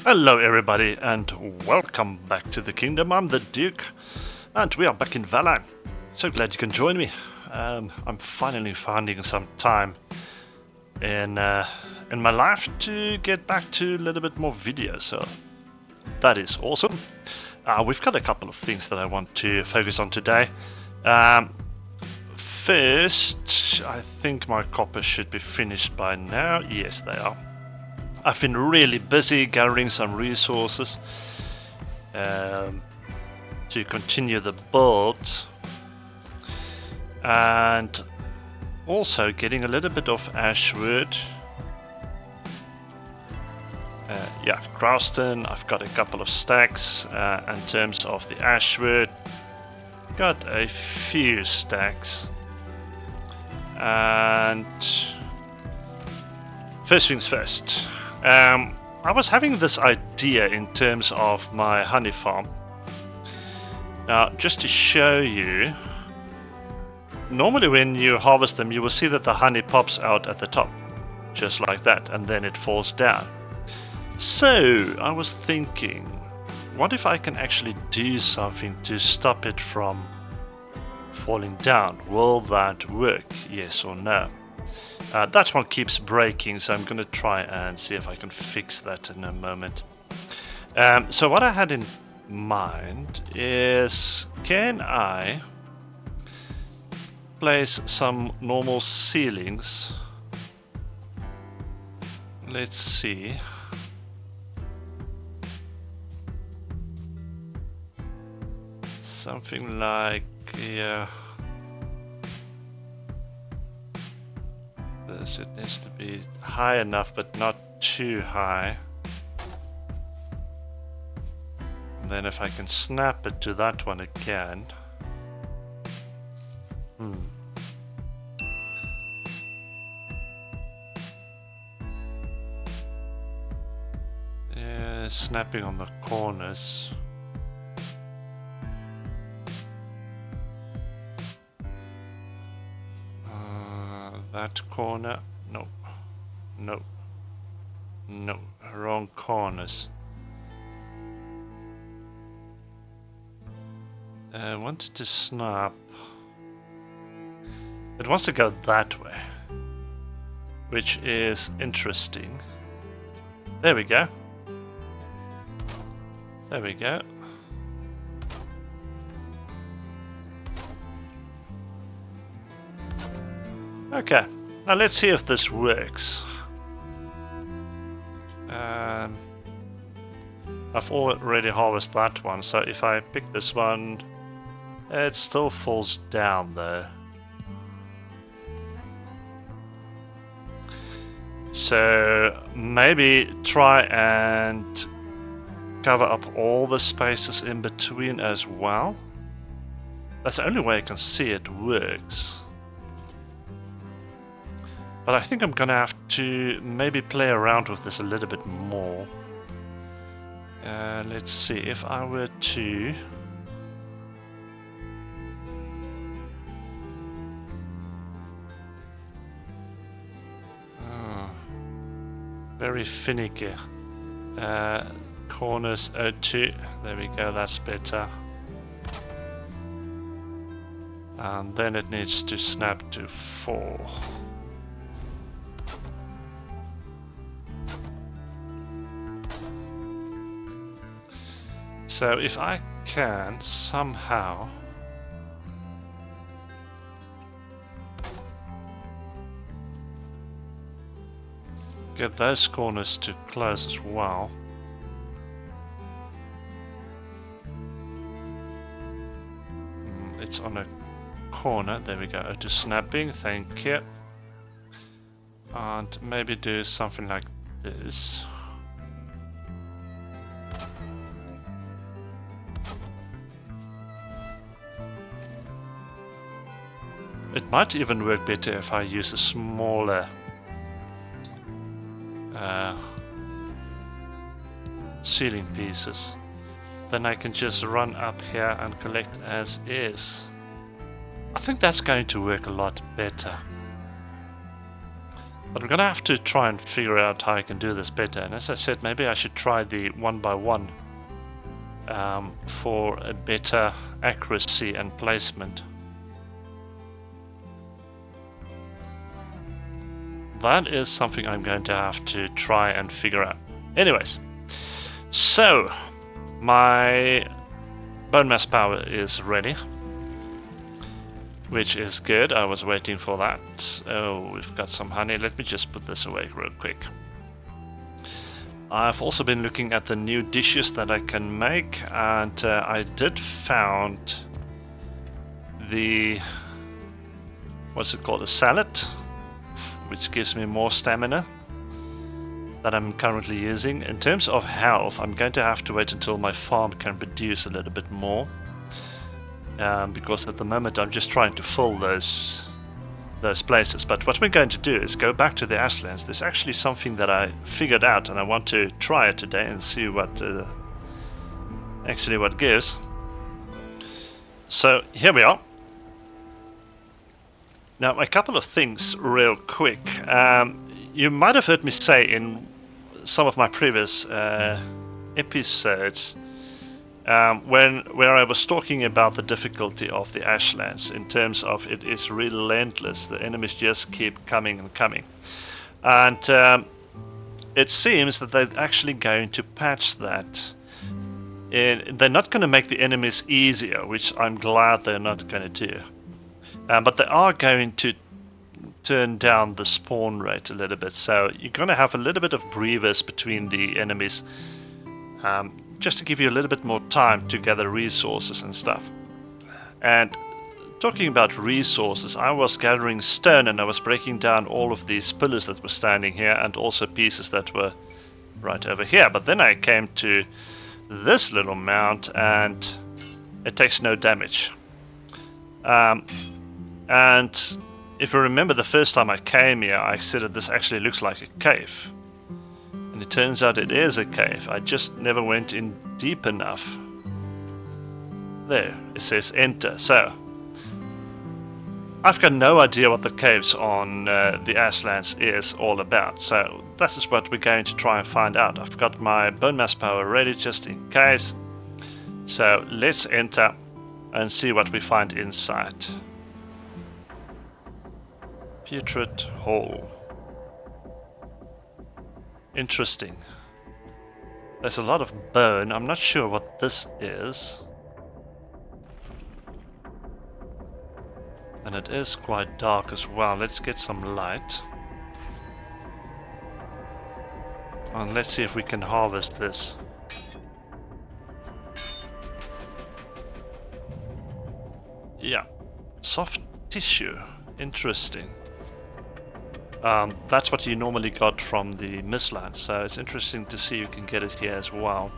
Hello everybody and welcome back to the kingdom. I'm the Duke and we are back in Valheim. So glad you can join me. I'm finally finding some time in my life to get back to a little bit more video, so that is awesome. We've got a couple of things that I want to focus on today. First, I think my coppers should be finished by now. Yes, they are. I've been really busy gathering some resources to continue the build, and also getting a little bit of ashwood. Yeah, Growston, I've got a couple of stacks. In terms of the ashwood, got a few stacks. And first things first. I was having this idea in terms of my honey farm. Now, just to show you, normally when you harvest them, you will see that the honey pops out at the top, just like that, and then it falls down. So, I was thinking, what if I can actually do something to stop it from falling down? Will that work? Yes or no? That one keeps breaking, so I'm going to try and see if I can fix that in a moment. So what I had in mind is, can I place some normal ceilings? Let's see. Something like, yeah. It needs to be high enough, but not too high. And then if I can snap it to that one again. Yeah, snapping on the corners. That corner, no, no, no, wrong corners. I wanted to snap. It wants to go that way, which is interesting. There we go. There we go. Okay, now let's see if this works. I've already harvested that one, so if I pick this one, it still falls down though. So maybe try and cover up all the spaces in between as well. That's the only way I can see it works. But I think I'm gonna have to maybe play around with this a little bit more. Let's see, if I were to... very finicky. Corners 02, there we go, that's better. And then it needs to snap to 4. So if I can somehow get those corners to close as well. It's on a corner, there we go, to snapping, thank you. And maybe do something like this. It might even work better if I use a smaller ceiling pieces. Then I can just run up here and collect as is. I think that's going to work a lot better. But I'm gonna have to try and figure out how I can do this better. And as I said, maybe I should try the 1x1 for a better accuracy and placement. That is something I'm going to have to try and figure out. Anyways, so my bone mass power is ready, which is good. I was waiting for that. Oh, we've got some honey. Let me just put this away real quick. I've also been looking at the new dishes that I can make, and I did found the, what's it called, a salad, which gives me more stamina that I'm currently using. In terms of health, I'm going to have to wait until my farm can produce a little bit more, because at the moment I'm just trying to fill those places. But what we're going to do is go back to the Ashlands. There's actually something that I figured out, and I want to try it today and see what actually what gives. So here we are. Now, a couple of things real quick. You might have heard me say in some of my previous episodes, where I was talking about the difficulty of the Ashlands in terms of it is relentless. The enemies just keep coming and coming. And it seems that they're actually going to patch that. They're not going to make the enemies easier, which I'm glad they're not going to do. But they are going to turn down the spawn rate a little bit. So you're going to have a little bit of breathers between the enemies, just to give you a little bit more time to gather resources and stuff. And talking about resources, I was gathering stone and I was breaking down all of these pillars that were standing here, and also pieces that were right over here. But then I came to this little mound and it takes no damage. And if you remember the first time I came here, I said that this actually looks like a cave. And it turns out it is a cave. I just never went in deep enough. There, it says enter. So, I've got no idea what the caves on the Ashlands is all about. So, that is what we're going to try and find out. I've got my bone mass power ready just in case. So, let's enter and see what we find inside. Putrid Hole. Interesting. There's a lot of bone. I'm not sure what this is. And it is quite dark as well. Let's get some light. And let's see if we can harvest this. Yeah. Soft tissue. Interesting. That's what you normally got from the Mistlands, so it's interesting to see you can get it here as well.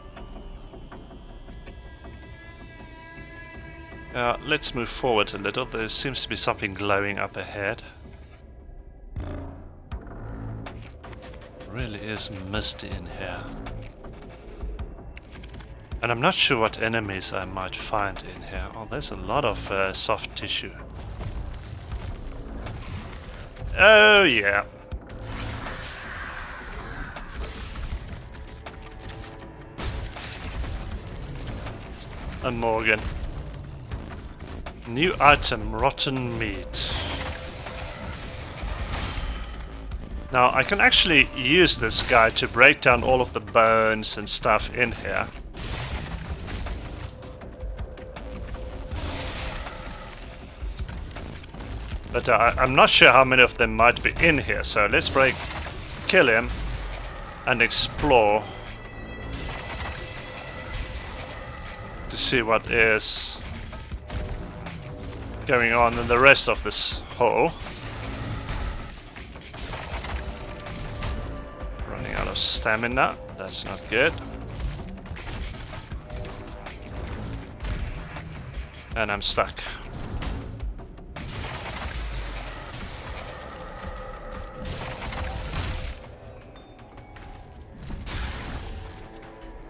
Let's move forward a little. There seems to be something glowing up ahead. It really is misty in here. And I'm not sure what enemies I might find in here. Oh, there's a lot of soft tissue. Oh yeah. A Morgan. New item, rotten meat. Now I can actually use this guy to break down all of the bones and stuff in here. But I'm not sure how many of them might be in here, so let's kill him and explore to see what is going on in the rest of this hole. Running out of stamina, that's not good. And I'm stuck.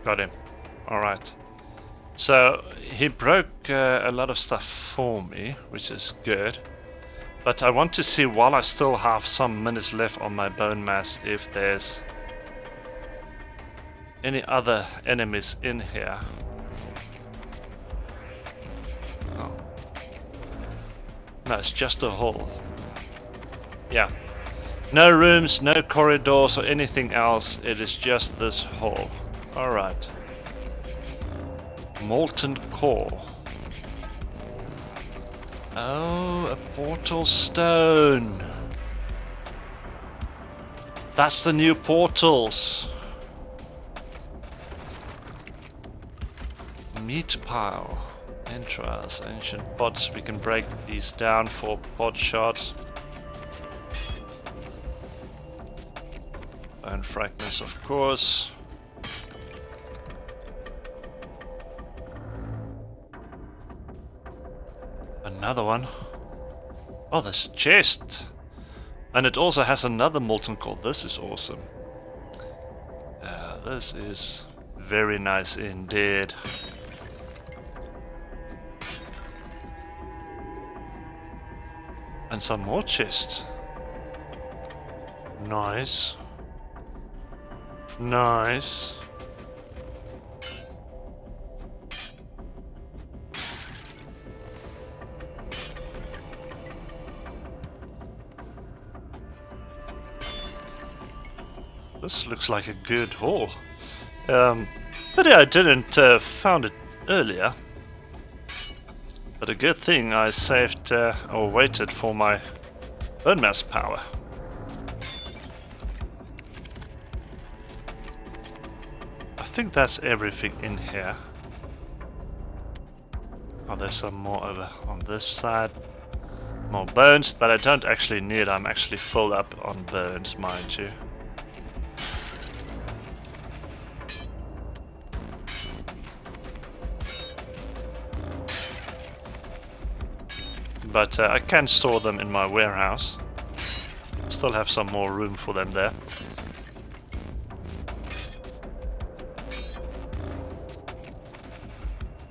Got him. Alright. So he broke a lot of stuff for me, which is good. But I want to see, while I still have some minutes left on my bone mass, if there's any other enemies in here. Oh. No, it's just a hole. Yeah. No rooms, no corridors or anything else. It is just this hole. Alright. Molten core. Oh, a portal stone. That's the new portals. Meat pile. Entrails, ancient pots. We can break these down for pot shards. Bone fragments, of course. Another one. Oh, there's a chest. And it also has another molten core. This is awesome. This is very nice indeed. And some more chests. Nice. Nice. This looks like a good haul. But yeah, I didn't found it earlier. But a good thing I saved or waited for my bone mass power. I think that's everything in here. Oh, there's some more over on this side. More bones that I don't actually need. I'm actually full up on bones, mind you. But I can store them in my warehouse. Still have some more room for them there.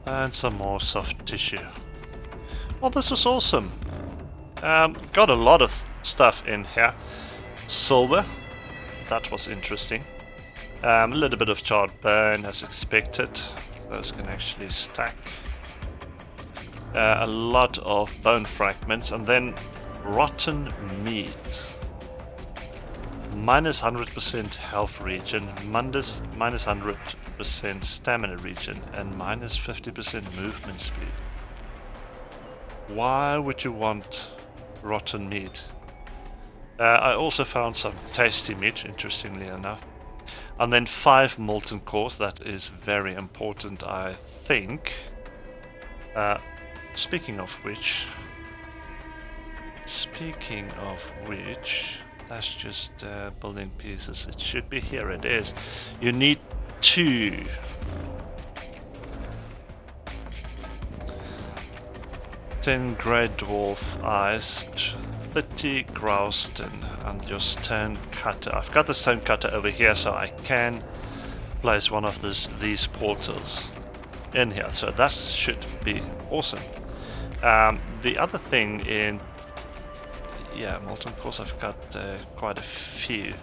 And some more soft tissue. Well, this was awesome. Got a lot of stuff in here. Silver. That was interesting. A little bit of charred bone as expected. Those can actually stack. A lot of bone fragments, and then rotten meat. Minus 100% health regen, minus 100% stamina regen, and minus 50% movement speed. Why would you want rotten meat? I also found some tasty meat, interestingly enough. And then 5 molten cores. That is very important, I think. Speaking of which, that's just building pieces. It should be here. It is. You need 2. Ten grey dwarf eyes, 30 growston, and your stone cutter. I've got the stone cutter over here, so I can place one of these portals in here. So that should be awesome. The other thing in, yeah, molten cores, I've got quite a few.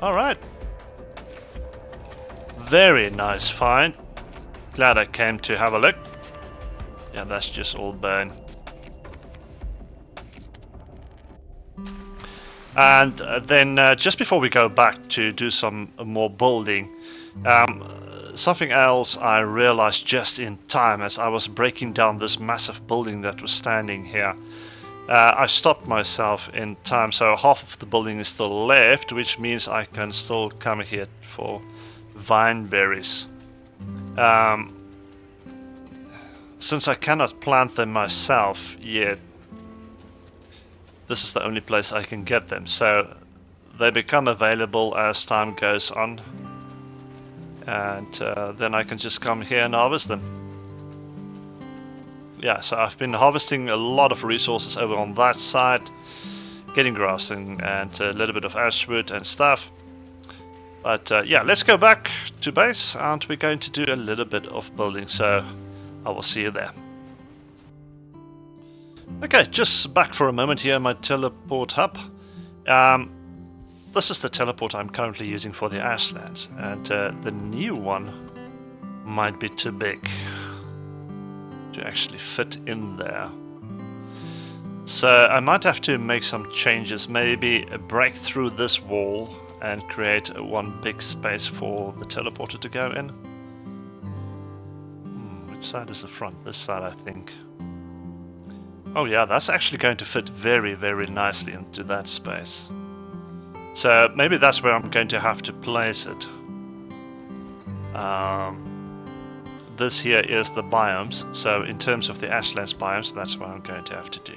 Alright. Very nice find. Glad I came to have a look. Yeah, that's just all bone. And then just before we go back to do some more building, something else I realized just in time as I was breaking down this massive building that was standing here. I stopped myself in time, so half of the building is still left, which means I can still come here for vine berries. Since I cannot plant them myself yet, this is the only place I can get them, so they become available as time goes on. And then I can just come here and harvest them. Yeah, so I've been harvesting a lot of resources over on that side, getting grass and a little bit of ashwood and stuff. But yeah, let's go back to base and we're going to do a little bit of building, so I will see you there. Okay, just back for a moment here, my teleport hub. This is the teleport I'm currently using for the Ashlands, and the new one might be too big to actually fit in there. So I might have to make some changes, maybe break through this wall and create one big space for the teleporter to go in. Which side is the front? This side, I think. Oh yeah, that's actually going to fit very, very nicely into that space. So maybe that's where I'm going to have to place it. This here is the biomes, so in terms of the Ashlands biomes, that's what I'm going to have to do.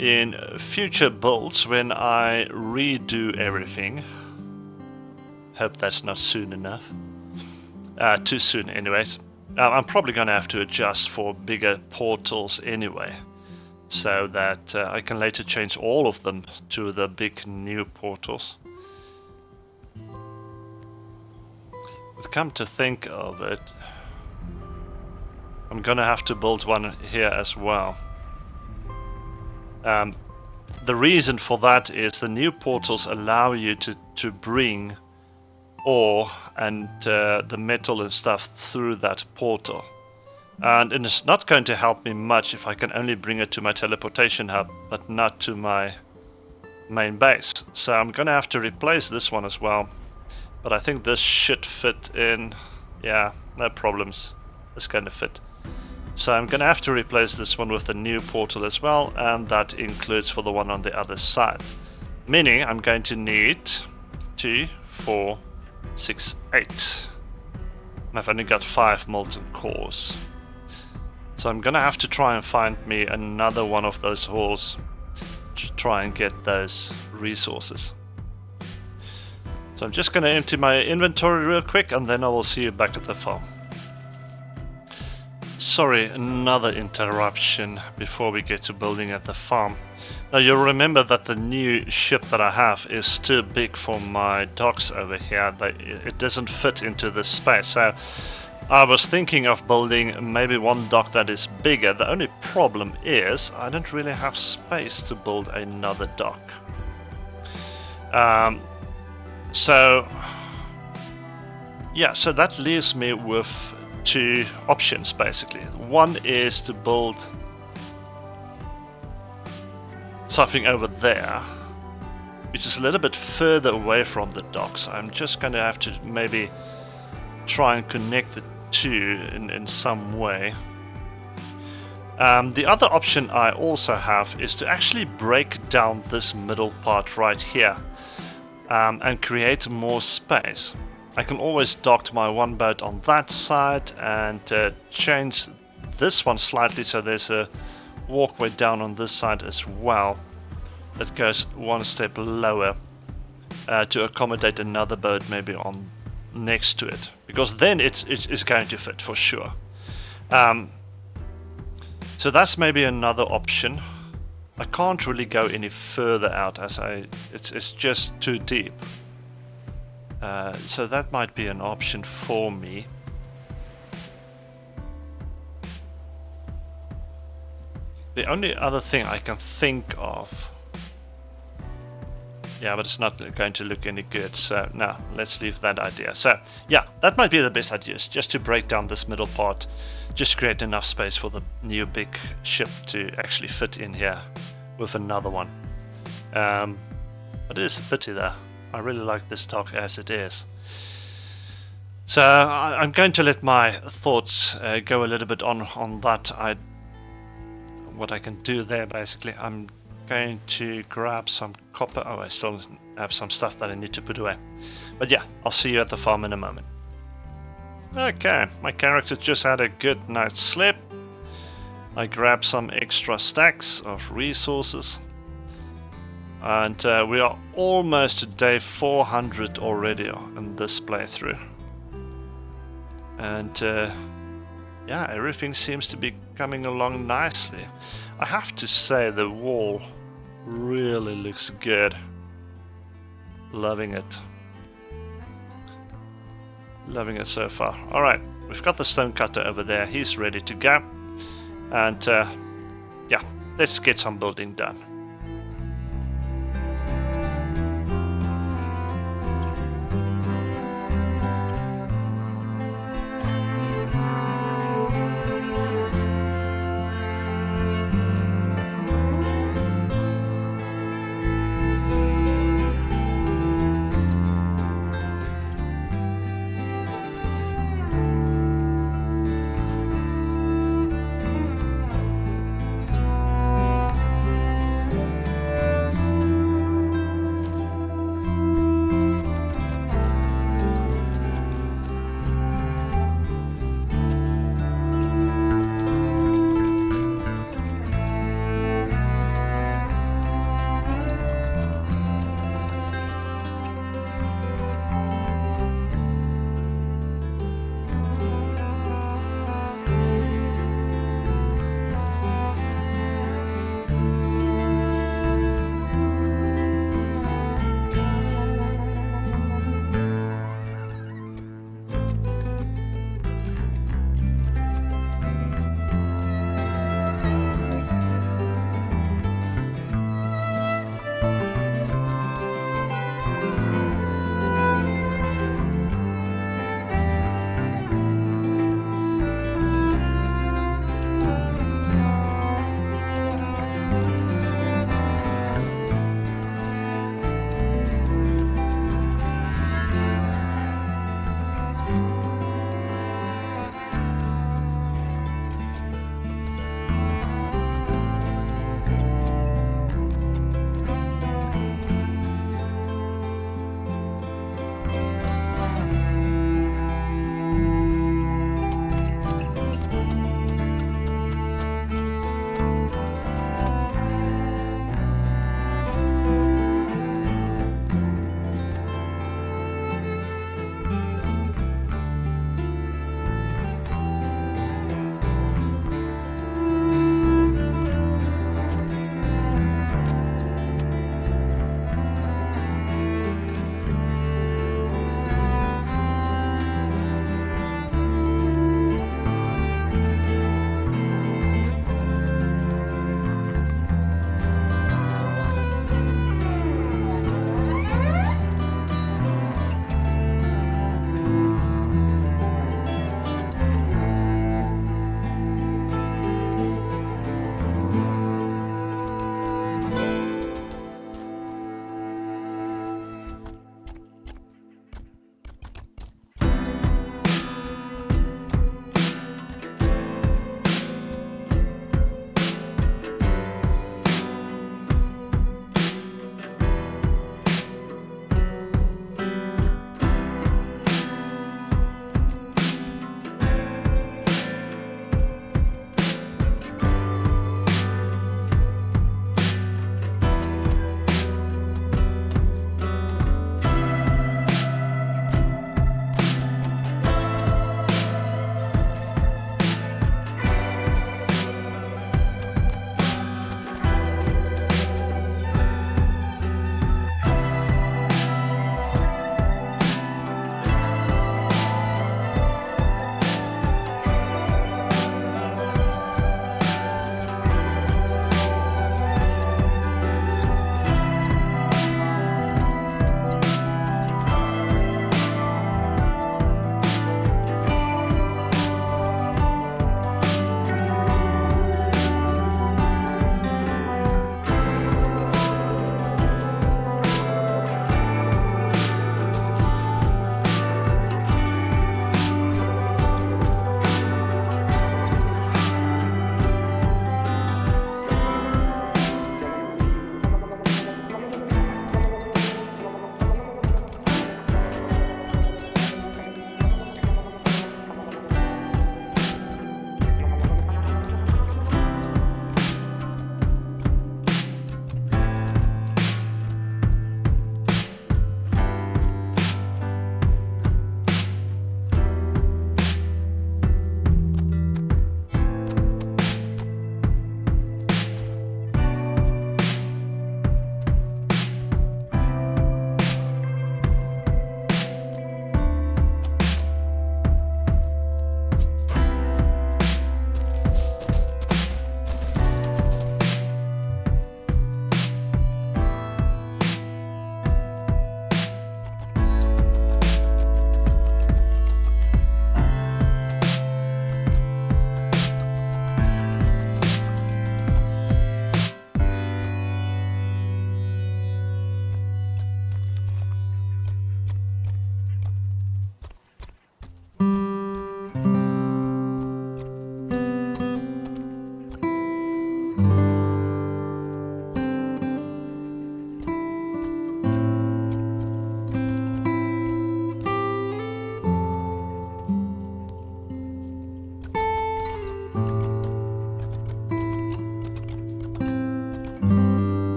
In future builds, when I redo everything, hope that's not soon enough, too soon anyways, I'm probably going to have to adjust for bigger portals anyway, so that I can later change all of them to the big new portals. But come to think of it, I'm going to have to build one here as well. The reason for that is the new portals allow you to bring ore and the metal and stuff through that portal. And it's not going to help me much if I can only bring it to my teleportation hub, but not to my main base. So I'm going to have to replace this one as well. But I think this should fit in. Yeah, no problems. It's going to fit. So I'm going to have to replace this one with a new portal as well, and that includes for the one on the other side. Meaning I'm going to need 2, 4, 6, 8. And I've only got 5 molten cores. So I'm going to have to try and find me another one of those halls to try and get those resources. So I'm just going to empty my inventory real quick, and then I will see you back at the farm. Sorry, another interruption before we get to building at the farm. Now you'll remember that the new ship that I have is too big for my docks over here. It doesn't fit into this space. So I was thinking of building maybe one dock that is bigger. The only problem is I don't really have space to build another dock. So yeah, so that leaves me with 2 options basically. One is to build something over there, which is a little bit further away from the docks. I'm just going to have to maybe try and connect the two in some way. The other option I also have is to actually break down this middle part right here and create more space. I can always dock my one boat on that side and change this one slightly so there's a walkway down on this side as well that goes one step lower to accommodate another boat maybe on next to it, because then it's going to fit for sure. So that's maybe another option. I can't really go any further out as it's just too deep. So that might be an option for me. The only other thing I can think of, yeah, but it's not going to look any good, so no, let's leave that idea. So yeah, that might be the best idea, is just to break down this middle part, just create enough space for the new big ship to actually fit in here with another one. But it is a pity though. I really like this dock as it is. So I'm going to let my thoughts go a little bit on that. What I can do there basically. I'm going to grab some copper. Oh, I still have some stuff that I need to put away. But yeah, I'll see you at the farm in a moment. Okay, my character just had a good night's sleep. I grabbed some extra stacks of resources. And we are almost to day 400 already in this playthrough. And yeah, everything seems to be coming along nicely. I have to say the wall really looks good. Loving it. Loving it so far. Alright, we've got the stone cutter over there. He's ready to go. And yeah, let's get some building done.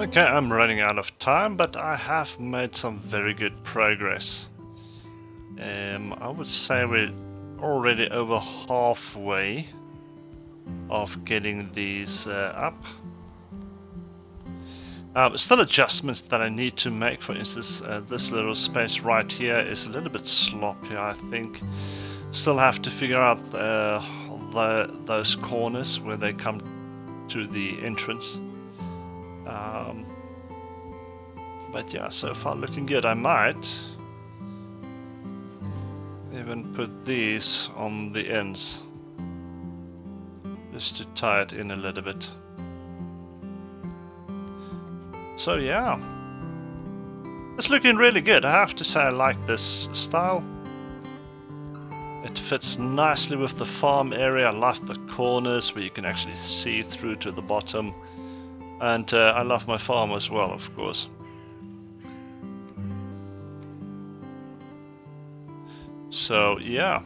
Okay, I'm running out of time, but I have made some very good progress. I would say we're already over halfway of getting these up. Still adjustments that I need to make. For instance, this little space right here is a little bit sloppy, I think. Still have to figure out those corners where they come to the entrance. But yeah, so far looking good. I might even put these on the ends just to tie it in a little bit. So yeah, it's looking really good. I have to say I like this style. It fits nicely with the farm area. I like the corners where you can actually see through to the bottom. And I love my farm as well, of course. So yeah,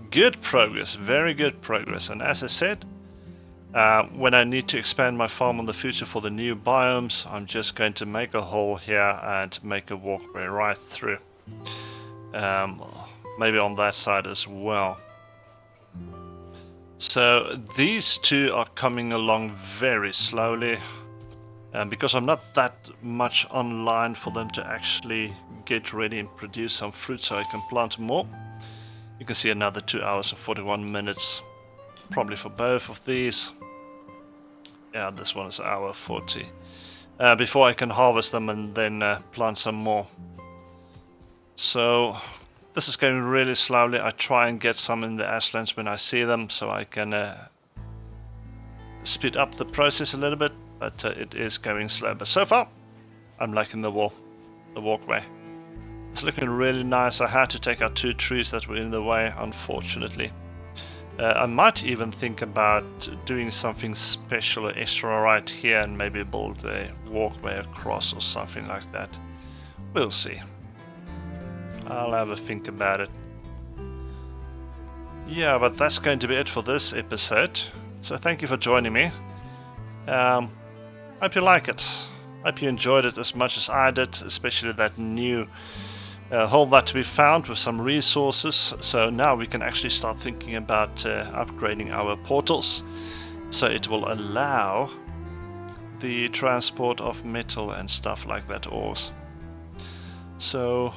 good progress, very good progress. And as I said, when I need to expand my farm in the future for the new biomes, I'm just going to make a hole here and make a walkway right through. Maybe on that side as well. So these two are coming along very slowly. Because I'm not that much online for them to actually get ready and produce some fruit so I can plant more. You can see another 2 hours and 41 minutes probably for both of these. Yeah, this one is hour 40. Before I can harvest them and then plant some more. So this is going really slowly. I try and get some in the Ashlands when I see them so I can speed up the process a little bit. But it is going slow. But so far, I'm liking the walkway. It's looking really nice. I had to take out 2 trees that were in the way, unfortunately. I might even think about doing something special or extra right here and maybe build a walkway across or something like that. We'll see. I'll have a think about it. Yeah, but that's going to be it for this episode. So thank you for joining me. Hope you like it. Hope you enjoyed it as much as I did, especially that new hole that we found with some resources. So now we can actually start thinking about upgrading our portals so it will allow the transport of metal and stuff like that, ores. So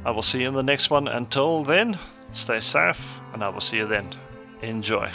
I will see you in the next one. Until then, stay safe and I will see you then. Enjoy.